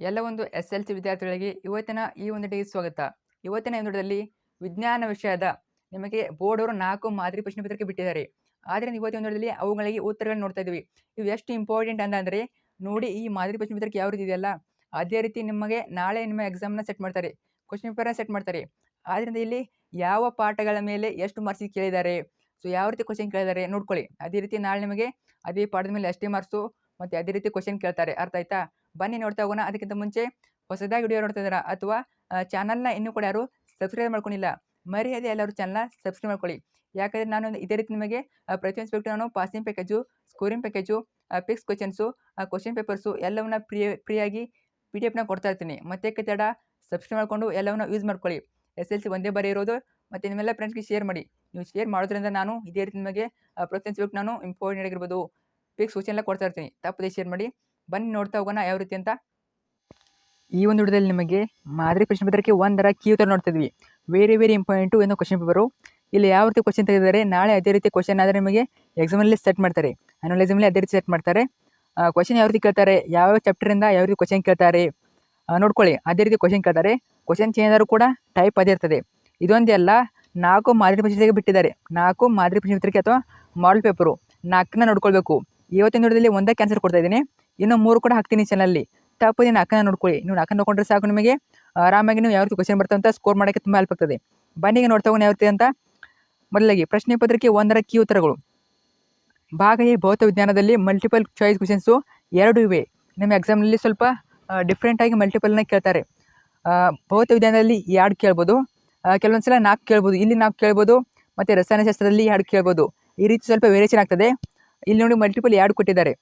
ಎಲ್ಲ ಒಂದು SLC ವಿದ್ಯಾರ್ಥಿಗಳಿಗೆ ಇವತ್ತಿನ ಈ ಒಂದು ಡೇಗೆ ಸ್ವಾಗತ. ಇವತ್ತಿನ ಈ ನೋಟದಲ್ಲಿ ವಿಜ್ಞಾನ ವಿಷಯದ ನಿಮಗೆ ಬೋರ್ಡ್ ಅವರು 4 ಮಾದರಿ ಪ್ರಶ್ನೆ ಪತ್ರಿಕೆ ಬಿಟ್ಟಿದ್ದಾರೆ. ಆದ್ದರಿಂದ ಇವತ್ತಿನ ನೋಟದಲ್ಲಿ ಅವುಗಳಿಗೆ ಉತ್ತರಗಳನ್ನು ನೋಡ್ತಾ ಇದ್ದೀವಿ. ಇವು ಎಷ್ಟು ಇಂಪಾರ್ಟೆಂಟ್ ಅಂತಂದ್ರೆ ನೋಡಿ, ಈ ಮಾದರಿ ಪ್ರಶ್ನೆ ಪತ್ರಿಕೆ ಯಾವ ರೀತಿ ಇದೆಯಲ್ಲ, ಅದೇ ರೀತಿ ನಿಮಗೆ ನಾಳೆ ನಿಮ್ಮ ಎಕ್ಸಾಮ್ನ ಸೆಟ್ ಮಾಡ್ತಾರೆ, ಕ್ವಶ್ಚನ್ ಪೇಪರ್ನ ಸೆಟ್ ಮಾಡ್ತಾರೆ. ಆದ್ದರಿಂದ ಇಲ್ಲಿ ಯಾವ ಪಾಠಗಳ ಮೇಲೆ ಎಷ್ಟು ಮಾರ್ಕ್ಸಿಗೆ ಕೇಳಿದ್ದಾರೆ, ಸೊ ಯಾವ ರೀತಿ ಕ್ವಶ್ಚನ್ ಕೇಳಿದ್ದಾರೆ ನೋಡ್ಕೊಳ್ಳಿ. ಅದೇ ರೀತಿ ನಾಳೆ ನಿಮಗೆ ಅದೇ ಪಾಠದ ಮೇಲೆ ಅಷ್ಟೇ ಮಾರ್ಕ್ಸು ಮತ್ತು ಅದೇ ರೀತಿ ಕ್ವಶ್ಚನ್ ಕೇಳ್ತಾರೆ. ಅರ್ಥ ಆಯ್ತಾ? ಬನ್ನಿ ನೋಡ್ತಾ ಹೋಗೋಣ. ಅದಕ್ಕಿಂತ ಮುಂಚೆ ಹೊಸದಾಗಿ ವಿಡಿಯೋ ನೋಡ್ತಾ ಇದ್ದೀರಾ ಅಥವಾ ಚಾನಲ್ನ ಇನ್ನೂ ಕೂಡ ಯಾರು ಸಬ್ಸ್ಕ್ರೈಬ್ ಮಾಡ್ಕೊಂಡಿಲ್ಲ, ಮರ್ಯಾದೆ ಎಲ್ಲರೂ ಚಾನಲ್ನ ಸಬ್ಸ್ಕ್ರೈಬ್ ಮಾಡ್ಕೊಳ್ಳಿ. ಯಾಕಂದರೆ ನಾನು ಇದೇ ರೀತಿ ನಿಮಗೆ ಪ್ರತಿಯೊಂದು ಸಬ್ಜೆಕ್ಟ್ ನಾನು passing package, scoring package, fix questions, question papers ಎಲ್ಲವನ್ನ ಫ್ರೀಯಾಗಿ PDF ಕೊಡ್ತಾ ಇರ್ತೀನಿ. ಮತ್ತೆ ತಡ ಸಬ್ಸ್ಕ್ರೈಬ್ ಮಾಡಿಕೊಂಡು ಎಲ್ಲವನ್ನ ಯೂಸ್ ಮಾಡ್ಕೊಳ್ಳಿ. SLC ಒಂದೇ ಬಾರಿ ಇರೋದು. ಮತ್ತು ನಿಮ್ಮೆಲ್ಲ ಫ್ರೆಂಡ್ಸ್ಗೆ ಶೇರ್ ಮಾಡಿ. ನೀವು ಶೇರ್ ಮಾಡೋದ್ರಿಂದ ನಾನು ಇದೇ ರೀತಿ ನಿಮಗೆ ಪ್ರತಿಯೊಂದು ಸಬ್ಜೆಕ್ಟ್ ನಾನು ಇಂಪಾರ್ಟೆಂಟ್ ಆಗಿರ್ಬೋದು, ಫಿಕ್ಸ್ ಕ್ವಶನ್ ಎಲ್ಲ ಕೊಡ್ತಾ ಇರ್ತೀನಿ. ತಪ್ಪದೇ ಶೇರ್ ಮಾಡಿ. ಬನ್ನಿ ನೋಡ್ತಾ ಹೋಗೋಣ ಯಾವ ರೀತಿ ಅಂತ. ಈ ಒಂದು ವಿಡಿಯೋದಲ್ಲಿ ನಿಮಗೆ ಮಾದರಿ ಪ್ರಶ್ನೆ ಪತ್ರಿಕೆ 1ರ ಕೀ ಉತ್ತರ ನೋಡ್ತಾ ಇದ್ವಿ. ವೆರಿ ಇಂಪಾರ್ಟೆಂಟು ಏನೋ ಕ್ವಶನ್ ಪೇಪರು. ಇಲ್ಲಿ ಯಾವ ರೀತಿ ಕ್ವಶನ್ ತೆಗೆದಿದ್ದಾರೆ, ನಾಳೆ ಅದೇ ರೀತಿ ಕ್ವಶನ್ ಆದರೆ ನಿಮಗೆ ಎಕ್ಸಾಮಲ್ಲಿ ಸೆಟ್ ಮಾಡ್ತಾರೆ, ಆ್ಯನುವಲ್ ಎಕ್ಸಾಮಲ್ಲಿ ಅದೇ ರೀತಿ ಸೆಟ್ ಮಾಡ್ತಾರೆ. ಕ್ವಶನ್ ಯಾವ ರೀತಿ ಕೇಳ್ತಾರೆ, ಯಾವ ಚಾಪ್ಟರಿಂದ ಯಾವ ರೀತಿ ಕ್ವಶನ್ ಕೇಳ್ತಾರೆ ನೋಡ್ಕೊಳ್ಳಿ. ಅದೇ ರೀತಿ ಕ್ವಶನ್ ಕೇಳ್ತಾರೆ. ಕ್ವಶನ್ ಚೇಂಜ್ ಆದರೂ ಕೂಡ ಟೈಪ್ ಅದೇ ಇರ್ತದೆ. ಇದೊಂದೇ ಅಲ್ಲ, 4 ಮಾದರಿ ಪ್ರಶ್ನೆ ಪತ್ರಿಕೆ ಬಿಟ್ಟಿದ್ದಾರೆ. 4 ಮಾದರಿ ಪ್ರಶ್ನೆ ಪತ್ರಿಕೆ ಅಥವಾ ಮಾಡೆಲ್ ಪೇಪರು 4ನ ನೋಡ್ಕೊಳ್ಬೇಕು. ಇವತ್ತಿನ ವಿಡಿಯೋದಲ್ಲಿ ಒಂದಕ್ಕೆ ಆನ್ಸರ್ ಕೊಡ್ತಾ ಇದ್ದೀನಿ, ಇನ್ನು 3 ಕೂಡ ಹಾಕ್ತೀನಿ ಚಾನಲ್ಲಿ. ತಪ್ಪದೆ 4ನ ನೋಡ್ಕೊಳ್ಳಿ. ನೀವು 4ನ ನೋಡ್ಕೊಂಡ್ರೆ ಸಾಕು, ನಿಮಗೆ ಆರಾಮಾಗಿ ನೀವು ಯಾವ ರೀತಿ ಕ್ವಶನ್ ಬರ್ತಂತ ಸ್ಕೋರ್ ಮಾಡೋಕ್ಕೆ ತುಂಬ ಹೆಲ್ಪ್ ಆಗ್ತದೆ. ಬನ್ನಿಗೆ ನೋಡ್ತಾ ಹೋಗೋಣ ಯಾವ ರೀತಿ ಅಂತ. ಮೊದಲಾಗಿ ಪ್ರಶ್ನೆ ಪತ್ರಿಕೆ 1ರ ಕೀ ಉತ್ತರಗಳು. ಭಾಗ ಎ ಭೌತ ವಿಜ್ಞಾನದಲ್ಲಿ ಮಲ್ಟಿಪಲ್ ಚಾಯ್ಸ್ ಕ್ವಶನ್ಸು 2 ಇವೆ. ನಿಮ್ಮ ಎಕ್ಸಾಮ್ನಲ್ಲಿ ಸ್ವಲ್ಪ ಡಿಫ್ರೆಂಟಾಗಿ ಮಲ್ಟಿಪಲ್ನ ಕೇಳ್ತಾರೆ. ಭೌತ ವಿಜ್ಞಾನದಲ್ಲಿ 2 ಕೇಳ್ಬೋದು, ಕೆಲವೊಂದು ಸಲ 4 ಕೇಳ್ಬೋದು. ಇಲ್ಲಿ 4 ಕೇಳ್ಬೋದು, ಮತ್ತು ರಸಾಯನಶಾಸ್ತ್ರದಲ್ಲಿ 2 ಕೇಳ್ಬೋದು. ಈ ರೀತಿ ಸ್ವಲ್ಪ ವೇರಿಯೇಷನ್ ಆಗ್ತದೆ. ಇಲ್ಲಿ ನೋಡಿ ಮಲ್ಟಿಪಲ್ 2 ಕೊಟ್ಟಿದ್ದಾರೆ.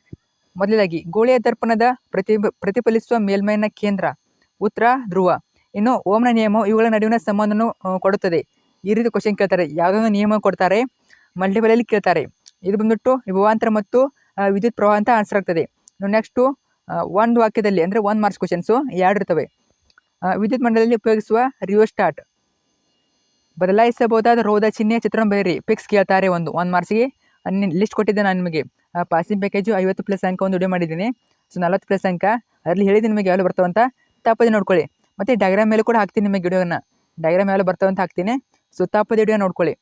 ಮೊದಲಾಗಿ ಗೋಳಿಯ ದರ್ಪಣದ ಪ್ರತಿಫಲಿಸುವ ಮೇಲ್ಮೈನ ಕೇಂದ್ರ ಉತ್ತರ ಧ್ರುವ. ಇನ್ನು ಓಮ್ನ ನಿಯಮವು ಇವುಗಳ ನಡುವಿನ ಸಂಬಂಧವನ್ನು ಕೊಡುತ್ತದೆ. ಈ ರೀತಿ ಕ್ವಶನ್ ಕೇಳ್ತಾರೆ. ಯಾವುದೊಂದು ನಿಯಮ ಕೊಡ್ತಾರೆ, ಮಲ್ಟಿಪಲಲ್ಲಿ ಕೇಳ್ತಾರೆ. ಇದು ಬಂದ್ಬಿಟ್ಟು ವಿಭವಾಂತರ ಮತ್ತು ವಿದ್ಯುತ್ ಪ್ರವಾಹ ಅಂತ ಆನ್ಸರ್ ಆಗ್ತದೆ. ನೆಕ್ಸ್ಟು ಒಂದು ವಾಕ್ಯದಲ್ಲಿ ಅಂದರೆ 1 ಮಾರ್ಕ್ಸ್ ಕ್ವಶನ್ಸು 2 ಇರ್ತವೆ. ವಿದ್ಯುತ್ ಮಂಡಲದಲ್ಲಿ ಉಪಯೋಗಿಸುವ ರಿಯೋಸ್ಟಾಟ್, ಬದಲಾಯಿಸಬಹುದಾದ ರೋಧ ಚಿಹ್ನೆಯ ಚಿತ್ರವನ್ನು ಬರೆಯಿರಿ. ಫಿಕ್ಸ್ ಕೇಳ್ತಾರೆ. 1 ಮಾರ್ಕ್ಸಿಗೆ ಲಿಸ್ಟ್ ಕೊಟ್ಟಿದ್ದೆ ನಾನು ನಿಮಗೆ. ಪಾಸಿಂಗ್ ಪ್ಯಾಕೇಜು 50+ ಅಂಕ ಒಂದು ವಿಡಿಯೋ ಮಾಡಿದ್ದೀನಿ. ಸೊ 40+ ಅಂಕ ಅದರಲ್ಲಿ ಹೇಳಿದ್ದೀನಿ ನಿಮಗೆ ಯಾವೆಲ್ಲ ಬರ್ತಾವಂತ. ತಪ್ಪದೆ ನೋಡ್ಕೊಳ್ಳಿ. ಮತ್ತು ಡಯಾಗ್ರಾಮ್ ಮೇಲೆ ಕೂಡ ಹಾಕ್ತೀನಿ ನಿಮಗೆ ವಿಡಿಯೋನ. ಡಯಾಗ್ರಾಮ್ ಯಾವೆಲ್ಲ ಬರ್ತಾವಂತ ಹಾಕ್ತೀನಿ. ಸೊ ತಪ್ಪದೆ ವಿಡಿಯೋ ನೋಡ್ಕೊಳ್ಳಿ.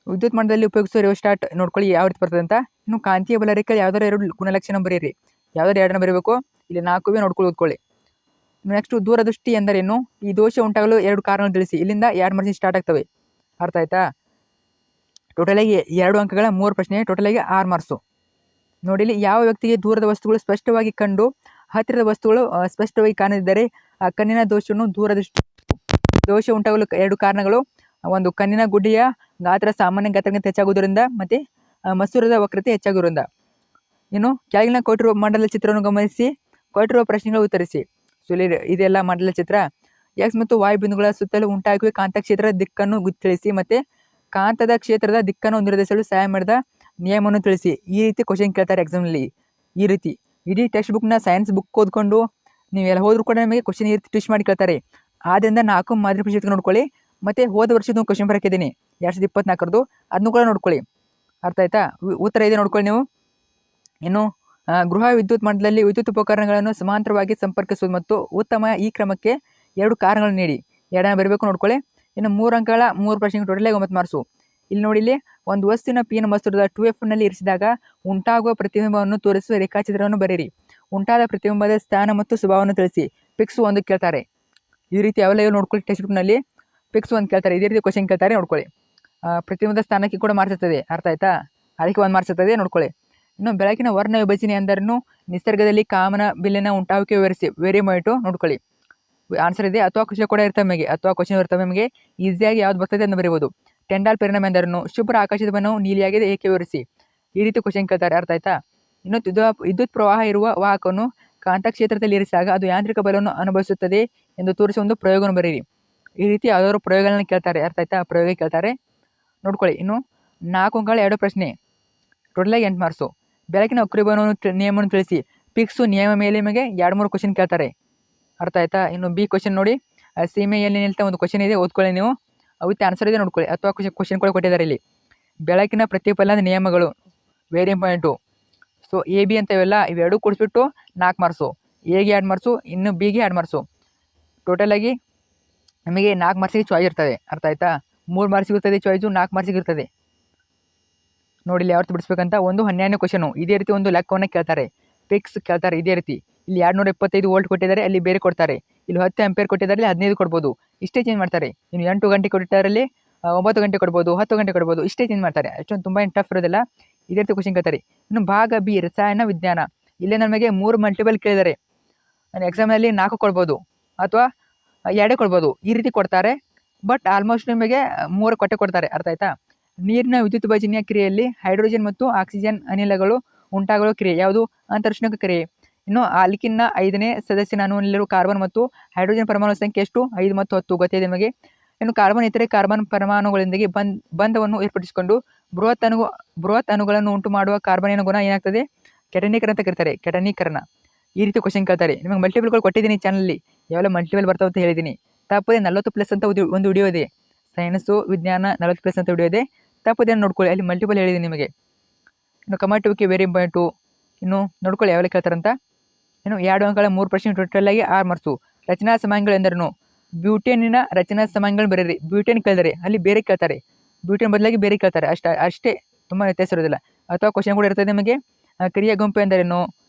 ವಿದ್ಯುತ್ ಮಂಡಲದಲ್ಲಿ ಉಪಯೋಗಿಸುವ ರಿಯೋಸ್ಟಾಟ್ ನೋಡ್ಕೊಳ್ಳಿ ಯಾವ ರೀತಿ ಬರ್ತದೆ ಅಂತ. ಇನ್ನು ಕಾಂತೀಯ ಬಲರೇಖೆ ಯಾವ್ದಾರು 2 ಗುಣಲಕ್ಷಣ ಬರೀರಿ. ಯಾವ್ದಾರು 2ನ ಬರೀಬೇಕು. ಇಲ್ಲಿ 4 ನೋಡ್ಕೊಳ್ಳಿ, ಓದ್ಕೊಳ್ಳಿ. ನೆಕ್ಸ್ಟು ದೂರದೃಷ್ಟಿ ಎಂದರೇನು, ಈ ದೋಷ ಉಂಟಾಗಲು 2 ಕಾರಣಗಳು ತಿಳಿಸಿ. ಇಲ್ಲಿಂದ 2 ಮಾರ್ಕ್ಸಿಗೆ ಸ್ಟಾರ್ಟ್ ಆಗ್ತವೆ. ಅರ್ಥ ಆಯ್ತಾ? ಟೋಟಲಾಗಿ 2 ಅಂಕಗಳ 3 ಪ್ರಶ್ನೆ, ಟೋಟಲಾಗಿ 6 ಮಾರ್ಕ್ಸು. ನೋಡಿ, ಇಲ್ಲಿ ಯಾವ ವ್ಯಕ್ತಿಗೆ ದೂರದ ವಸ್ತುಗಳು ಸ್ಪಷ್ಟವಾಗಿ ಕಂಡು ಹತ್ತಿರದ ವಸ್ತುಗಳು ಸ್ಪಷ್ಟವಾಗಿ ಕಾಣದಿದ್ದರೆ ಆ ಕಣ್ಣಿನ ದೋಷವನ್ನು ದೂರದೃಷ್ಟಿ. ದೋಷ ಉಂಟಾಗಲು 2 ಕಾರಣಗಳು. ಒಂದು, ಕಣ್ಣಿನ ಗುಡ್ಡೆಯ ಗಾತ್ರ ಸಾಮಾನ್ಯ ಗಾತ್ರಕ್ಕಿಂತ ಹೆಚ್ಚಾಗುವುದರಿಂದ, ಮತ್ತು ಮಸೂರದ ವಕ್ರತೆ ಹೆಚ್ಚಾಗುವುದರಿಂದ. ಇನ್ನು ಕೆಳಗಿನ ಕೊಟ್ಟಿರುವ ಮಂಡಲ ಚಿತ್ರವನ್ನು ಗಮನಿಸಿ ಕೊಟ್ಟಿರುವ ಪ್ರಶ್ನೆಗಳು ಉತ್ತರಿಸಿ. ಸೊ ಇಲ್ಲಿ ಇದೆಲ್ಲ ಮಂಡಲ ಚಿತ್ರ. ಎಕ್ಸ್ ಮತ್ತು ವಾಯು ಬಿಂದುಗಳ ಸುತ್ತಲೂ ಉಂಟಾಗುವ ಕಾಂತಕ್ಷೇತ್ರದ ದಿಕ್ಕನ್ನು ತಿಳಿಸಿ, ಮತ್ತು ಕಾಂತದ ಕ್ಷೇತ್ರದ ದಿಕ್ಕನ್ನು ನಿರ್ಧರಿಸಲು ಸಹಾಯ ಮಾಡಿದ ನಿಯಮವನ್ನು ತಿಳಿಸಿ. ಈ ರೀತಿ ಕ್ವಶನ್ ಕೇಳ್ತಾರೆ ಎಕ್ಸಾಮ್ನಲ್ಲಿ. ಈ ರೀತಿ ಇಡೀ ಟೆಕ್ಸ್ಟ್ ಬುಕ್ನ ಸೈನ್ಸ್ ಬುಕ್ ಓದ್ಕೊಂಡು ನೀವೆಲ್ಲ ಹೋದ್ರೂ ಕೂಡ ನಿಮಗೆ ಕ್ವಶನ್ ಈ ರೀತಿ ಟ್ವಿಸ್ಟ್ ಮಾಡಿ ಕೇಳ್ತಾರೆ. ಆದ್ದರಿಂದ 4 ಮಾದರಿ ಪ್ರಶ್ನೆ ನೋಡ್ಕೊಳ್ಳಿ. ಮತ್ತು ಹೋದ ವರ್ಷದ ಕ್ವಶನ್ ಬರೋಕ್ಕಿದ್ದೀನಿ 2024ರದು, ಅದನ್ನು ಕೂಡ ನೋಡ್ಕೊಳ್ಳಿ. ಅರ್ಥ ಆಯ್ತಾ? ಉತ್ತರ ಇದೆ ನೋಡ್ಕೊಳ್ಳಿ ನೀವು. ಇನ್ನು ಗೃಹ ವಿದ್ಯುತ್ ಮಂಡಲದಲ್ಲಿ ವಿದ್ಯುತ್ ಉಪಕರಣಗಳನ್ನು ಸಮಾಂತರವಾಗಿ ಸಂಪರ್ಕಿಸುವುದು ಮತ್ತು ಉತ್ತಮ ಈ ಕ್ರಮಕ್ಕೆ 2 ಕಾರಣಗಳನ್ನು ನೀಡಿ. 2ನ ಬರಬೇಕು ನೋಡ್ಕೊಳ್ಳಿ. ಇನ್ನು 3 ಅಂಕಗಳ 3 ಪ್ರಶ್ನೆಗೆ ಟೋಟಲಾಗಿ 9 ಮಾರ್ಕ್ಸು. ಇಲ್ಲಿ ನೋಡಿ, ಇಲ್ಲಿ ಒಂದು ವಸ್ತುವಿನ ಪಿನ ವಸ್ತುದ 2Fನಲ್ಲಿ ಇರಿಸಿದಾಗ ಉಂಟಾಗುವ ಪ್ರತಿಬಿಂಬವನ್ನು ತೋರಿಸುವ ರೇಖಾಚಿತ್ರವನ್ನು ಬರೆಯಿರಿ. ಉಂಟಾದ ಪ್ರತಿಬಿಂಬದ ಸ್ಥಾನ ಮತ್ತು ಸ್ವಭಾವವನ್ನು ತಿಳಿಸಿ. ಫಿಕ್ಸ್ 1 ಕೇಳ್ತಾರೆ. ಈ ರೀತಿ ಅವೆಲ್ಲ ನೋಡ್ಕೊಳ್ಳಿ. ಟೆಕ್ಸ್ಟ್ ಬುಕ್ನಲ್ಲಿ ಫಿಕ್ಸ್ 1 ಕೇಳ್ತಾರೆ. ಇದೇ ರೀತಿ ಕ್ವಶನ್ ಕೇಳ್ತಾರೆ ನೋಡ್ಕೊಳ್ಳಿ. ಪ್ರತಿಬಿಂಬದ ಸ್ಥಾನಕ್ಕೆ ಕೂಡ ಮಾರ್ಕ್ಸ್ ಇರ್ತದೆ. ಅರ್ಥ ಆಯ್ತಾ? ಅದಕ್ಕೆ 1 ಮಾರ್ಕ್ಸ್ ಇರ್ತದೆ ನೋಡ್ಕೊಳ್ಳಿ. ಇನ್ನು ಬೆಳಕಿನ ವರ್ಣ ವಿಭಜನೆ ಎಂದರೇನು, ನಿಸರ್ಗದಲ್ಲಿ ಕಾಮನ ಬಿಲ್ಲಿನ ಉಂಟಾಗುವಿಕೆ ವಿವರಿಸಿ. ವೆರಿ ಇಂಪಾರ್ಟೆಂಟು ನೋಡ್ಕೊಳ್ಳಿ. ಆನ್ಸರ್ ಇದೆ. ಅಥವಾ ಕ್ವಶನ್ ಕೂಡ ಇರ್ತವೆ ನಿಮಗೆ, ಅಥವಾ ಕ್ವಶನ್ ಇರ್ತವೆ ನಿಮಗೆ. ಈಸಿಯಾಗಿ ಯಾವ್ದು ಬರ್ತದೆ ಅಂತ ಬರೀಬೋದು. ಟೆಂಡಾಲ್ ಪರಿಣಾಮ ಎಂದರೇನು, ಶುಭ್ರ ಆಕಾಶದ ಬಣ್ಣವು ನೀಲಿಯಾಗಿದೆ ಏಕೆ ವಿವರಿಸಿ. ಈ ರೀತಿ ಕ್ವಶನ್ ಕೇಳ್ತಾರೆ. ಅರ್ಥ ಆಯ್ತಾ? ಇನ್ನು ವಿದ್ಯುತ್ ಪ್ರವಾಹ ಇರುವ ವಾಹಕವನ್ನು ಕಾಂತಕ್ಷೇತ್ರದಲ್ಲಿ ಇರಿಸಿದಾಗ ಅದು ಯಾಂತ್ರಿಕ ಬಲವನ್ನು ಅನುಭವಿಸುತ್ತದೆ ಎಂದು ತೋರಿಸುವ ಒಂದು ಪ್ರಯೋಗವನ್ನು ಬರೀರಿ. ಈ ರೀತಿ ಯಾವುದಾದ್ರು ಪ್ರಯೋಗಗಳನ್ನ ಕೇಳ್ತಾರೆ. ಅರ್ಥ ಆಯ್ತಾ? ಪ್ರಯೋಗ ಕೇಳ್ತಾರೆ ನೋಡ್ಕೊಳ್ಳಿ. ಇನ್ನು 4 ಅಂಕಗಳ 2 ಪ್ರಶ್ನೆ, ಟೋಟಲಾಗಿ 8 ಮಾರ್ಕ್ಸು. ಬೆಳಕಿನ ವಕ್ರೀಭವನವನ್ನು ನಿಯಮವನ್ನು ತಿಳಿಸಿ. ಫಿಕ್ಸು ನಿಯಮ ಮೇಲೆ ನಿಮಗೆ 2-3 ಕ್ವಶನ್ ಕೇಳ್ತಾರೆ. ಅರ್ಥ ಆಯ್ತಾ? ಇನ್ನು ಬಿ ಕ್ವಶನ್ ನೋಡಿ, ಸೀಮೆಯಲ್ಲಿ ನಿಲ್ತಾ ಒಂದು ಕ್ವಶನ್ ಇದೆ, ಓದ್ಕೊಳ್ಳಿ ನೀವು. ವಿತ್ ಆನ್ಸರ್ ಇದೆ ನೋಡ್ಕೊಳ್ಳಿ. ಅಥವಾ ಕ್ವಶನ್ ಕೂಡ ಕೊಟ್ಟಿದ್ದಾರೆ ಇಲ್ಲಿ. ಬೆಳಕಿನ ಪ್ರತಿಫಲನದ ನಿಯಮಗಳು ವೆರಿ ಇಂಪಾರ್ಟೆಂಟು. ಸೊ AB ಅಂತ ಇವೆಲ್ಲ ಇವೆರಡೂ ಕೂಡಿಸ್ಬಿಟ್ಟು 4 ಮಾರ್ಕ್ಸು. ಎಗೆ 2 ಮಾರ್ಕ್ಸು, ಇನ್ನು ಬಿಗೆ 2 ಮಾರ್ಕ್ಸು. ಟೋಟಲಾಗಿ ನಿಮಗೆ 4 ಮಾರ್ಕ್ಸಿಗೆ ಚಾಯ್ಸ್ ಇರ್ತದೆ. ಅರ್ಥ ಆಯ್ತಾ? 3 ಮಾರ್ಕ್ಸಿಗೆ ಇರ್ತದೆ ಚಾಯ್ಸು, 4 ಮಾರ್ಕ್ಸಿಗೆ ಇರ್ತದೆ. ನೋಡಿ ಇಲ್ಲಿ ಯಾವತ್ತು ಬಿಡಿಸ್ಬೇಕಂತ. ಒಂದು 12ನೇ ಕ್ವಶನು ಇದೇ ರೀತಿ ಒಂದು ಲೆಕ್ಕವನ್ನು ಕೇಳ್ತಾರೆ, ಫಿಕ್ಸ್ ಕೇಳ್ತಾರೆ ಇದೇ ರೀತಿ. ಇಲ್ಲಿ 225 ವೋಲ್ಟ್ ಕೊಟ್ಟಿದ್ದಾರೆ, ಅಲ್ಲಿ ಬೇರೆ ಕೊಡ್ತಾರೆ. ಇಲ್ಲಿ 10 ಆಂಪಿಯರ್ ಕೊಟ್ಟಿದ್ದಾರೆ, ಇಲ್ಲಿ 15 ಕೊಡ್ಬೋದು. ಇಷ್ಟೇ ಚೇಂಜ್ ಮಾಡ್ತಾರೆ. ಇನ್ನು 8 ಗಂಟೆ ಕೊಟ್ಟಿದ್ದಾರಲ್ಲಿ 9 ಗಂಟೆ ಕೊಡ್ಬೋದು, 10 ಗಂಟೆ ಕೊಡ್ಬೋದು. ಇಷ್ಟೇ ಚೇಂಜ್ ಮಾಡ್ತಾರೆ. ಅಷ್ಟೊಂದು ತುಂಬ ಏನು ಟಫ್ ಇರೋದಿಲ್ಲ. ಇದೇ ರೀತಿ ಕ್ವಶನ್ ಕೇಳ್ತಾರೆ. ಇನ್ನು ಭಾಗ ಬಿ ರಸಾಯನ ವಿಜ್ಞಾನ, ಇಲ್ಲೇ ನಮಗೆ 3 ಮಲ್ಟಿಪಲ್ ಕೇಳಿದ್ದಾರೆ. ಎಕ್ಸಾಮ್ನಲ್ಲಿ 4 ಕೊಡ್ಬೋದು ಅಥವಾ 2 ಕೊಡ್ಬೋದು, ಈ ರೀತಿ ಕೊಡ್ತಾರೆ. ಬಟ್ ಆಲ್ಮೋಸ್ಟ್ ನಿಮಗೆ 3 ಕೊಡ್ತಾರೆ. ಅರ್ಥ ಆಯ್ತಾ? ನೀರಿನ ವಿದ್ಯುತ್ ವಿಭಜನೆಯ ಕ್ರಿಯೆಯಲ್ಲಿ ಹೈಡ್ರೋಜನ್ ಮತ್ತು ಆಕ್ಸಿಜನ್ ಅನಿಲಗಳು ಉಂಟಾಗುವ ಕ್ರಿಯೆ ಯಾವುದು? ಅಂತರಿಕ್ಷಣಕ ಕ್ರಿಯೆ. ಇನ್ನು ಆಲ್ಕಿನ್ನ 5ನೇ ಸದಸ್ಯನ ಅಣುವಿನಲ್ಲಿರುವ ಕಾರ್ಬನ್ ಮತ್ತು ಹೈಡ್ರೋಜನ್ ಪರಮಾಣು ಸಂಖ್ಯೆ ಎಷ್ಟು? 5 ಮತ್ತು 10 ಗೊತ್ತಿದೆ ನಿಮಗೆ. ಇನ್ನು ಕಾರ್ಬನ್ ಇತರೆ ಕಾರ್ಬನ್ ಪರಮಾಣುಗಳೊಂದಿಗೆ ಬಂಧವನ್ನು ಏರ್ಪಡಿಸಿಕೊಂಡು ಬೃಹತ್ ಅಣುಗಳನ್ನು ಉಂಟು ಮಾಡುವ ಕಾರ್ಬನಿನ ಗುಣ ಏನಾಗ್ತದೆ? ಕೆಟನೀಕರಣ ಅಂತ ಕರೀತಾರೆ. ಕೆಟನೀಕರಣ. ಈ ರೀತಿ ಕ್ವಶನ್ ಕೇಳ್ತಾರೆ. ನಿಮಗೆ ಮಲ್ಟಿಪಲ್ಗಳು ಕೊಟ್ಟಿದ್ದೀನಿ ಚಾನಲ್ಲಿ, ಯಾವೆಲ್ಲ ಮಲ್ಟಿಪಲ್ ಬರ್ತಾವೆ ಅಂತ ಹೇಳಿದ್ದೀನಿ. ತಪ್ಪದೆ 40+ ಅಂತ ಒಂದು ವಿಡಿಯೋ ಇದೆ, ಸೈನ್ಸು ವಿಜ್ಞಾನ 40+ ಅಂತ ವಿಡಿಯೋ ಇದೆ. ತಪ್ಪದೇನು ನೋಡ್ಕೊಳ್ಳಿ, ಅಲ್ಲಿ ಮಲ್ಟಿಪಲ್ ಹೇಳಿದ್ದೀನಿ ನಿಮಗೆ. ಇನ್ನು ಕಮಾಟಿವಿಕೆ ವೆರಿ ಇಂಪಾರ್ಟೆಂಟು. ಇನ್ನು ನೋಡ್ಕೊಳ್ಳಿ ಯಾವೆಲ್ಲ ಕೇಳ್ತಾರಂತ. ಇನ್ನು 2 ಅಂಕಗಳ 3 ಪ್ರಶ್ನೆ, ಟೋಟಲಾಗಿ 6 ಮಾರ್ಕ್ಸು. ರಚನಾ ಸಮಯಗಳು ಎಂದರೇನು? ಬ್ಯೂಟೇನಿನ ರಚನಾ ಸಮಯಗಳು ಬರೀರಿ. ಬ್ಯೂಟೇನ್ ಕೇಳಿದರೆ ಅಲ್ಲಿ ಬೇರೆ ಕೇಳ್ತಾರೆ, ಬ್ಯೂಟೇನ್ ಬದಲಾಗಿ ಬೇರೆ ಕೇಳ್ತಾರೆ. ಅಷ್ಟೇ, ತುಂಬ ವ್ಯತ್ಯಾಸ ಇರೋದಿಲ್ಲ. ಅಥವಾ ಕ್ವಶನ್ ಕೂಡ ಇರ್ತದೆ ನಿಮಗೆ, ಕ್ರಿಯಾ ಗುಂಪು ಎಂದರೇನು?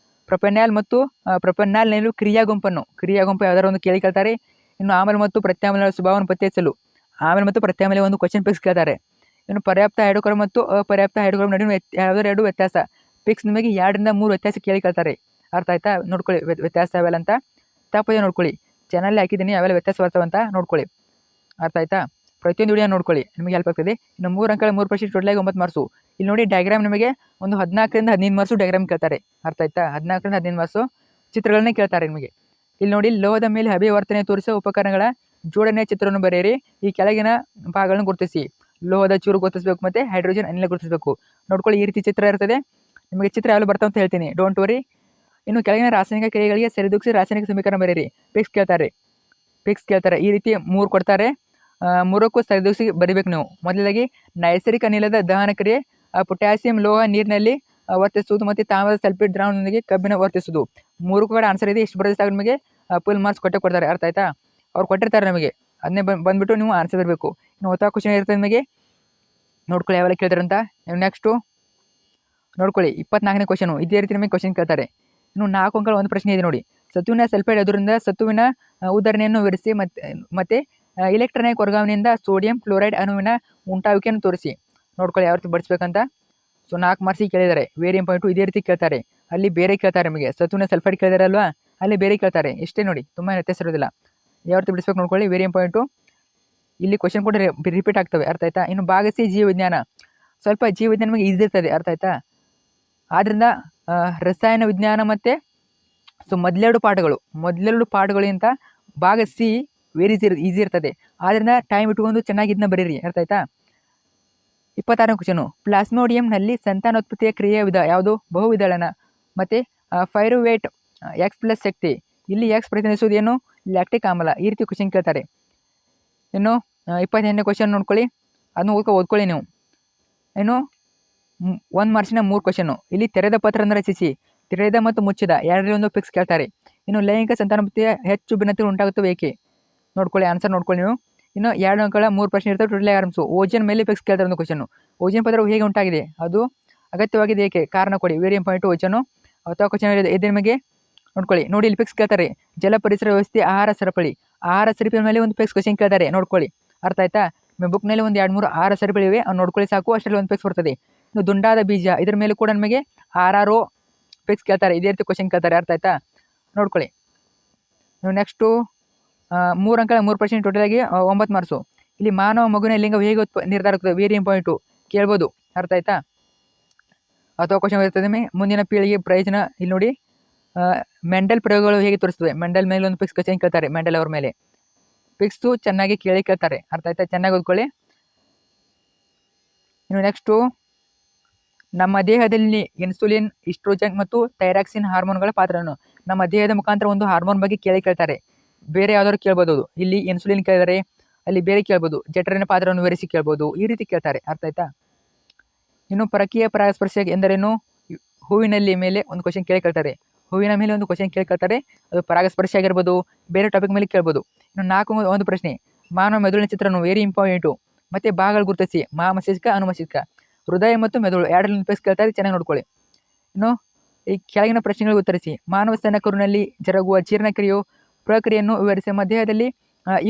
ಪ್ರೊಪೆನಾಲ್ ಮತ್ತು ಪ್ರೊಪೆನಾಲ್ನಲ್ಲಿ ಕ್ರಿಯಾ ಗುಂಪು ಯಾವ್ದಾರು ಒಂದು ಕೇಳ್ತಾರೆ. ಇನ್ನು ಆಮೇಲೆ ಮತ್ತು ಪ್ರತ್ಯಾಮ್ಲ ಸ್ವಭಾವವನ್ನು ಪತ್ತೆಹಚ್ಚಲು ಆಮೇಲೆ ಮತ್ತು ಪ್ರತ್ಯಾಮ್ಲ ಒಂದು ಕ್ವಶನ್ ಫಿಕ್ಸ್ ಕೇಳ್ತಾರೆ. ಇನ್ನು ಪರ್ಯಾಪ್ತ ಹೈಡ್ರೋಕಾರ್ಬನ್ ಮತ್ತು ಅಪರ್ಯಾಪ್ತ ಹೈಡ್ರೋಕಾರ್ಬನ್ ನಡುವೆ ಯಾವ್ದಾದ್ರು 2 ವ್ಯತ್ಯಾಸ ಫಿಕ್ಸ್, ನಿಮಗೆ 2 ರಿಂದ 3 ವ್ಯತ್ಯಾಸ ಕೇಳ್ತಾರೆ. ಅರ್ಥ ಆಯ್ತಾ? ನೋಡ್ಕೊಳ್ಳಿ ವ್ಯತ್ಯಾಸ ಅವೆಲ್ಲ ಅಂತ. ತಪ್ಪದೆ ನೋಡ್ಕೊಳ್ಳಿ, ಚಾನಲ್ಲಿ ಹಾಕಿದ್ದೀನಿ ಯಾವೆಲ್ಲ ವ್ಯತ್ಯಾಸ ಬರ್ತಾವಂತ ನೋಡ್ಕೊಳ್ಳಿ. ಅರ್ಥ ಆಯ್ತಾ? ಪ್ರತಿಯೊಂದು ವಿಡಿಯೋ ನೋಡ್ಕೊಳ್ಳಿ, ನಿಮಗೆ ಹೆಲ್ಪ್ ಆಗ್ತದೆ. ಇನ್ನು 3 ಅಂಕಗಳ 3 ಪ್ರಶ್ನೆ, ಟೋಟಲಾಗಿ 9 ಮಾರ್ಕ್ಸು. ಇಲ್ಲಿ ನೋಡಿ ಡಯಾಗ್ರಾಮ್ ನಿಮಗೆ ಒಂದು 14 ರಿಂದ 15 ಮಾರ್ಕ್ಸು ಡಯಾಗ್ರಾಮ್ ಕೇಳ್ತಾರೆ. ಅರ್ಥ ಆಯ್ತಾ? 14 ರಿಂದ 15 ಮಾರ್ಕ್ಸು ಚಿತ್ರಗಳನ್ನೇ ಕೇಳ್ತಾರೆ ನಿಮಗೆ. ಇಲ್ಲಿ ನೋಡಿ ಲೋಹದ ಮೇಲೆ ಹಬೆ ವರ್ತನೆ ತೋರಿಸುವ ಉಪಕರಣಗಳ ಜೋಡಣೆಯ ಚಿತ್ರವನ್ನು ಬರೆಯಿರಿ. ಈ ಕೆಳಗಿನ ಭಾಗಗಳನ್ನು ಗುರುತಿಸಿ. ಲೋಹದ ಚೂರು ಗುರುತಿಸಬೇಕು ಮತ್ತು ಹೈಡ್ರೋಜನ್ ಅನಿಲ ಗುರುತಿಸಬೇಕು. ನೋಡ್ಕೊಳ್ಳಿ, ಈ ರೀತಿ ಚಿತ್ರ ಇರ್ತದೆ. ನಿಮಗೆ ಚಿತ್ರ ಯಾವೆಲ್ಲ ಬರ್ತಾವ ಅಂತ ಹೇಳ್ತೀನಿ, ಡೋಂಟ್ ವರಿ. ಇನ್ನು ಕೆಳಗಿನ ರಾಸಾಯನಿಕ ಕ್ರಿಯೆಗಳಿಗೆ ಸರಿದೂಗಿಸಿ ರಾಸಾಯನಿಕ ಸಮೀಕರಣ ಬರೆಯಿರಿ. ಫಿಕ್ಸ್ ಕೇಳ್ತಾರೆ. ಈ ರೀತಿ 3 ಕೊಡ್ತಾರೆ. 3ಕ್ಕೂ ಸರಿದೂಗಿಸಿ ಬರಿಬೇಕು ನೀವು. ಮೊದಲಾಗಿ ನೈಸರ್ಗಿಕ ಅನಿಲದ ದಹನ ಕ್ರಿಯೆ, ಪೊಟ್ಯಾಸಿಯಂ ಲೋಹ ನೀರಿನಲ್ಲಿ ವರ್ತಿಸುವುದು ಮತ್ತು ತಾಮ್ರದ ಸಲ್ಫೇಟ್ ದ್ರಾವಣದೊಂದಿಗೆ ಕಬ್ಬಿಣ ವರ್ತಿಸುವುದು. 3 ಕೂಡ ಆನ್ಸರ್ ಇದೆ. ಇಷ್ಟು ಬರೆದ ಸಾಕು, ನಿಮಗೆ ಫುಲ್ ಮಾರ್ಕ್ಸ್ ಕೊಡ್ತಾರೆ. ಅರ್ಥ ಆಯ್ತಾ? ಅವ್ರು ಕೊಟ್ಟಿರ್ತಾರೆ ನಮಗೆ, ಅದನ್ನೇ ಬಂದುಬಿಟ್ಟು ನೀವು ಆನ್ಸರ್ ಬರಬೇಕು. ಇನ್ನು ಹೊಸ ಕ್ವಶನ್ ಇರ್ತದೆ ನಿಮಗೆ, ನೋಡ್ಕೊಳ್ಳಿ ಯಾವೆಲ್ಲ ಕೇಳ್ತಾರೆ ಅಂತ. ನೆಕ್ಸ್ಟು ನೋಡ್ಕೊಳ್ಳಿ 24ನೇ ಕ್ವಶನು ಇದೇ ರೀತಿ ನಿಮಗೆ ಕ್ವಶನ್ ಕೇಳ್ತಾರೆ. ಇನ್ನು 4 ಅಂಕಗಳ ಒಂದು ಪ್ರಶ್ನೆ ಇದೆ ನೋಡಿ. ಸತುವಿನ ಸಲ್ಫೇಟ್ ಅದರಿಂದ ಸತುವಿನ ಉದಾಹರಣೆಯನ್ನು ವಿವರಿಸಿ ಮತ್ತೆ ಇಲೆಕ್ಟ್ರಾನಿಕ್ ವರ್ಗಾವಣೆಯಿಂದ ಸೋಡಿಯಂ ಕ್ಲೋರೈಡ್ ಅಣುವಿನ ಉಂಟಾವಿಕೆಯನ್ನು ತೋರಿಸಿ. ನೋಡ್ಕೊಳ್ಳಿ ಯಾವ ರೀತಿ ಬಡಿಸ್ಬೇಕಂತ. ಸೊ 4 ಮಾರ್ಕ್ಸಿಗೆ ಕೇಳಿದ್ದಾರೆ, ವೆರಿ ಇಂಪಾರ್ಟೆಂಟು. ಇದೇ ರೀತಿ ಕೇಳ್ತಾರೆ, ಅಲ್ಲಿ ಬೇರೆ ಕೇಳ್ತಾರೆ. ನಿಮಗೆ ಸತುವಿನ ಸಲ್ಫೇಟ್ ಕೇಳಿದಾರೆ ಅಲ್ವಾ, ಅಲ್ಲಿ ಬೇರೆ ಕೇಳ್ತಾರೆ. ಇಷ್ಟೇ ನೋಡಿ, ತುಂಬ ವ್ಯತ್ಯಾಸ ಇರೋದಿಲ್ಲ. ಯಾವ ರೀತಿ ಬಿಡಿಸ್ಬೇಕು ನೋಡ್ಕೊಳ್ಳಿ, ವೆರಿ ಇಂಪಾರ್ಟೆಂಟು. ಇಲ್ಲಿ ಕ್ವಶನ್ ಕೂಡ ರಿಪೀಟ್ ಆಗ್ತವೆ. ಅರ್ಥ ಆಯ್ತಾ? ಇನ್ನು ಭಾಗ ಸಿ ಜೀವವಿಜ್ಞಾನ, ಸ್ವಲ್ಪ ಜೀವವಿಜ್ಞಾನ ನಿಮಗೆ ಈಸಿ ಇರ್ತದೆ. ಅರ್ಥ ಆಯ್ತಾ? ಆದ್ದರಿಂದ ರಸಾಯನ ವಿಜ್ಞಾನ ಮತ್ತು ಮೊದಲೆರಡು ಪಾಠಗಳಿಂದ ಭಾಗ ಸಿ ವೆರಿ ಈಸಿ ಇರ್ತದೆ. ಆದ್ದರಿಂದ ಟೈಮ್ ಇಟ್ಕೊಂಡು ಚೆನ್ನಾಗಿ ಇದನ್ನ ಬರೀರಿ. ಅರ್ಥ ಆಯ್ತಾ? 26ನೇ ಕ್ವಶನು, ಪ್ಲಾಸ್ಮೋಡಿಯಂನಲ್ಲಿ ಸಂತಾನೋತ್ಪತ್ತಿಯ ಕ್ರಿಯೆಯ ವಿಧ ಯಾವುದು? ಬಹುವಿದಳನ. ಮತ್ತು ಫೈರುವೇಟ್ X+ ಶಕ್ತಿ, ಇಲ್ಲಿ X ಪ್ರತಿನಿಧಿಸುವುದು ಏನು? ಲ್ಯಾಕ್ಟಿಕ್ ಆಮ್ಲ. ಈ ರೀತಿ ಕ್ವಶನ್ ಕೇಳ್ತಾರೆ. ಇನ್ನು 28ನೇ ಕ್ವಶನ್ ನೋಡ್ಕೊಳ್ಳಿ, ಅದನ್ನು ಓದ್ಕೊಳ್ಳಿ ನೀವು. ಇನ್ನು 1 ಮಾರ್ಕ್ಸಿನ 3 ಕ್ವಶನು. ಇಲ್ಲಿ ತೆರೆದ ಪತ್ರವನ್ನು ರಚಿಸಿ. ತೆರೆದ ಮತ್ತು ಮುಚ್ಚಿದ ಎರಡರಲ್ಲಿ ಒಂದು ಫಿಕ್ಸ್ ಕೇಳ್ತಾರೆ. ಇನ್ನು ಲೈಂಗಿಕ ಸಂತಾನೋತ್ಪತ್ತಿಯ ಹೆಚ್ಚು ಭಿನ್ನತೆಗಳು ಉಂಟಾಗುತ್ತವೆ ಏಕೆ? ನೋಡ್ಕೊಳ್ಳಿ, ಆನ್ಸರ್ ನೋಡ್ಕೊಳ್ಳಿ ನೀವು. ಇನ್ನು 2 ಅಂಕಗಳ 3 ಪ್ರಶ್ನೆ ಇರ್ತವೆ, ಟೋಟಲ್ 2 ಮಾರ್ಕ್ಸು. ಓಜನ್ ಮೇಲೆ ಫಿಕ್ಸ್ ಕೇಳ್ತಾರೆ ಒಂದು ಕ್ವಶನು. ಓಜನ್ ಪದರವು ಹೇಗೆ ಉಂಟಾಗಿದೆ? ಅದು ಅಗತ್ಯವಾಗಿದೆ ಏಕೆ? ಕಾರಣ ಕೊಡಿ. ವೆರಿ ಇಂಪಾರ್ಟೆಂಟ್ ಓಜನು. ಅಥವಾ ಕ್ವಶನ್ ಇದೆ ನಿಮಗೆ, ನೋಡ್ಕೊಳ್ಳಿ. ನೋಡಿ ಇಲ್ಲಿ ಫಿಕ್ಸ್ ಕೇಳ್ತಾರೆ. ಜಲ ಪರಿಸರ ವ್ಯವಸ್ಥೆ, ಆಹಾರ ಸರಪಳಿ ಮೇಲೆ ಒಂದು ಫಿಕ್ಸ್ ಕ್ವಶನ್ ಕೇಳ್ತಾರೆ. ನೋಡ್ಕೊಳ್ಳಿ. ಅರ್ಥ ಆಯ್ತಾ? ನಿಮ್ಮ ಬುಕ್ನಲ್ಲಿ ಒಂದು 2-3 ಆಹಾರ ಸರಪಳಿವೆ, ಅವ್ನು ನೋಡ್ಕೊಳ್ಳಿ ಸಾಕು. ಅಷ್ಟರಲ್ಲಿ ಒಂದು ಫಿಕ್ಸ್ ಬರ್ತದೆ. ಇನ್ನು ದುಂಡಾದ ಬೀಜ, ಇದ್ರ ಮೇಲೆ ಕೂಡ ನಮಗೆ RRO ಫಿಕ್ಸ್ ಕೇಳ್ತಾರೆ. ಇದೇ ರೀತಿ ಕ್ವಶನ್ ಕೇಳ್ತಾರೆ. ಅರ್ಥ ಆಯ್ತಾ? ನೋಡ್ಕೊಳ್ಳಿ. ನೀವು ನೆಕ್ಸ್ಟು 3 ಅಂಕಗಳ 3 ಪ್ರಶ್ನೆ, ಟೋಟಲಾಗಿ 9 ಮಾರ್ಕ್ಸು. ಇಲ್ಲಿ ಮಾನವ ಮಗುವಿನ ಲಿಂಗ ಹೇಗೆ ನಿರ್ಧಾರ ಆಗ್ತದೆ? ವೆರಿ ಇಂಪಾರ್ಟೆಂಟು, ಕೇಳ್ಬೋದು. ಅರ್ಥ ಆಯ್ತಾ? ಅಥವಾ ಕ್ವಶನ್ ಇರ್ತದೆ ಮುಂದಿನ ಪೀಳಿಗೆ ಪ್ರಯೋಜನ. ಇಲ್ಲಿ ನೋಡಿ ಮೆಂಡಲ್ ಪ್ರಯೋಗಗಳು ಹೇಗೆ ತೋರಿಸ್ತವೆ? ಮೆಂಡಲ್ ಮೇಲೆ ಒಂದು ಫಿಕ್ಸ್ ಕ್ವಶನ್ ಕೇಳ್ತಾರೆ. ಮೆಂಡಲ್ ಅವ್ರ ಮೇಲೆ ಫಿಕ್ಸು ಚೆನ್ನಾಗಿ ಕೇಳ್ತಾರೆ. ಅರ್ಥ ಆಯ್ತಾ? ಚೆನ್ನಾಗಿ ಓದ್ಕೊಳ್ಳಿ. ಇನ್ನು ನೆಕ್ಸ್ಟು, ನಮ್ಮ ದೇಹದಲ್ಲಿ ಇನ್ಸುಲಿನ್, ಈಸ್ಟ್ರೋಜನ್ ಮತ್ತು ಥೈರಾಕ್ಸಿನ್ ಹಾರ್ಮೋನ್ಗಳ ಪಾತ್ರವನ್ನು. ನಮ್ಮ ದೇಹದ ಮುಖಾಂತರ ಒಂದು ಹಾರ್ಮೋನ್ ಬಗ್ಗೆ ಕೇಳ್ತಾರೆ. ಬೇರೆ ಯಾವ್ದಾದ್ರು ಕೇಳ್ಬೋದು. ಇಲ್ಲಿ ಇನ್ಸುಲಿನ್ ಕೇಳಿದರೆ, ಅಲ್ಲಿ ಬೇರೆ ಕೇಳ್ಬೋದು. ಜಠರಿನ ಪಾತ್ರವನ್ನು ವಿವರಿಸಿ ಕೇಳ್ಬೋದು. ಈ ರೀತಿ ಕೇಳ್ತಾರೆ. ಅರ್ಥ ಆಯ್ತಾ? ಇನ್ನು ಪರಕೀಯ ಪರಾಗಸ್ಪರ್ಶ ಎಂದರೇನು? ಹೂವಿನಲ್ಲಿ ಮೇಲೆ ಒಂದು ಕ್ವಶನ್ ಕೇಳ್ತಾರೆ. ಹೂವಿನ ಮೇಲೆ ಒಂದು ಕ್ವಶನ್ ಕೇಳ್ತಾರೆ, ಅದು ಪರಾಗಸ್ಪರ್ಶ ಆಗಿರ್ಬೋದು, ಬೇರೆ ಟಾಪಿಕ್ ಮೇಲೆ ಕೇಳ್ಬೋದು. ಇನ್ನು 4 ಒಂದು ಪ್ರಶ್ನೆ, ಮಾನವ ಮೆದುಳಿನ ಚಿತ್ರಣ ವೆರಿ ಇಂಪಾರ್ಟೆಂಟು. ಮತ್ತು ಭಾಗಗಳು ಗುರುತಿಸಿ, ಮಸ್ತಿಷ್ಕ, ಅನುಮಸ್ತಿಷ್ಕ, ಹೃದಯ ಮತ್ತು ಮೆದುಳು ಎರಡರಲ್ಲಿ ಪೇಸ್ ಕೇಳ್ತಾರೆ, ಚೆನ್ನಾಗಿ ನೋಡ್ಕೊಳ್ಳಿ. ಇನ್ನು ಈ ಕೆಳಗಿನ ಪ್ರಶ್ನೆಗಳಿಗೆ ಉತ್ತರಿಸಿ. ಮಾನವ ಸ್ತನಕರುನಲ್ಲಿ ಜರುಗುವ ಜೀರ್ಣಕ್ರಿಯೆಯು ಪ್ರಕ್ರಿಯೆಯನ್ನು ವಿವರಿಸಿ. ಮಧ್ಯದಲ್ಲಿ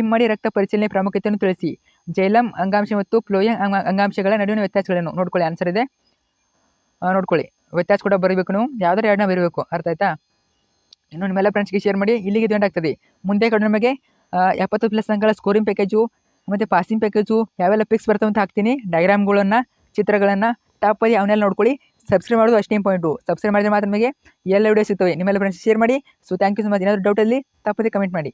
ಇಮ್ಮಡಿ ರಕ್ತ ಪರಿಚಲನೆ ಪ್ರಾಮುಖ್ಯತೆಯನ್ನು ತಿಳಿಸಿ. ಜೈಲಮ್ ಅಂಗಾಂಶ ಮತ್ತು ಫ್ಲೋಯಂ ಅಂಗಾಂಶಗಳ ನಡುವಿನ ವ್ಯತ್ಯಾಸಗಳನ್ನು ನೋಡ್ಕೊಳ್ಳಿ. ಆನ್ಸರ್ ಇದೆ, ನೋಡ್ಕೊಳ್ಳಿ. ವ್ಯತ್ಯಾಸ ಕೂಡ ಬರೀಬೇಕು, ನೀವು ಯಾವ್ದಾರು ಎರಡನ್ನ ಬರೀಬೇಕು. ಅರ್ಥ ಆಯ್ತಾ? ಇನ್ನು ನಿಮ್ಮೆಲ್ಲ ಫ್ರೆಂಡ್ಸ್ಗೆ ಶೇರ್ ಮಾಡಿ. ಇಲ್ಲಿಗೆ ಇದು ಎಂಡ್ ಆಗ್ತದೆ. ಮುಂದೆ ಕಡೆ ನಮಗೆ 70+ ಅಂಕಗಳ ಸ್ಕೋರಿಂಗ್ ಪ್ಯಾಕೇಜು ಮತ್ತು ಪಾಸಿಂಗ್ ಪ್ಯಾಕೇಜು ಯಾವೆಲ್ಲ ಪಿಕ್ಸ್ ಬರ್ತವೆ ಅಂತ ಹಾಕ್ತೀನಿ. ಡೈಗ್ರಾಮ್ಗಳನ್ನು, ಚಿತ್ರಗಳನ್ನು ಟಾಪಲ್ಲಿ ಅವನ್ನೆಲ್ಲ ನೋಡ್ಕೊಳ್ಳಿ. ಸಬ್ಸ್ಕ್ರೈಬ್ ಮಾಡೋದು ಅಷ್ಟೇ ಇಂಪಾರ್ಟೆಂಟು. ಸಬ್ಸ್ಕ್ರೈಬ್ ಮಾಡಿದ್ರೆ ಮಾತ್ರ ನಿಮಗೆ ಎಲ್ಲ ವಿಡಿಯೋ ಸಿಗ್ತವೆ. ನಿಮ್ಮೆಲ್ಲ ಫ್ರೆಂಡ್ಸ್ ಶೇರ್ ಮಾಡಿ. So thank you so much. ಏನಾದರೂ ಡೌಟಲ್ಲಿ ತಪ್ಪದೆ ಕಮೆಂಟ್ ಮಾಡಿ.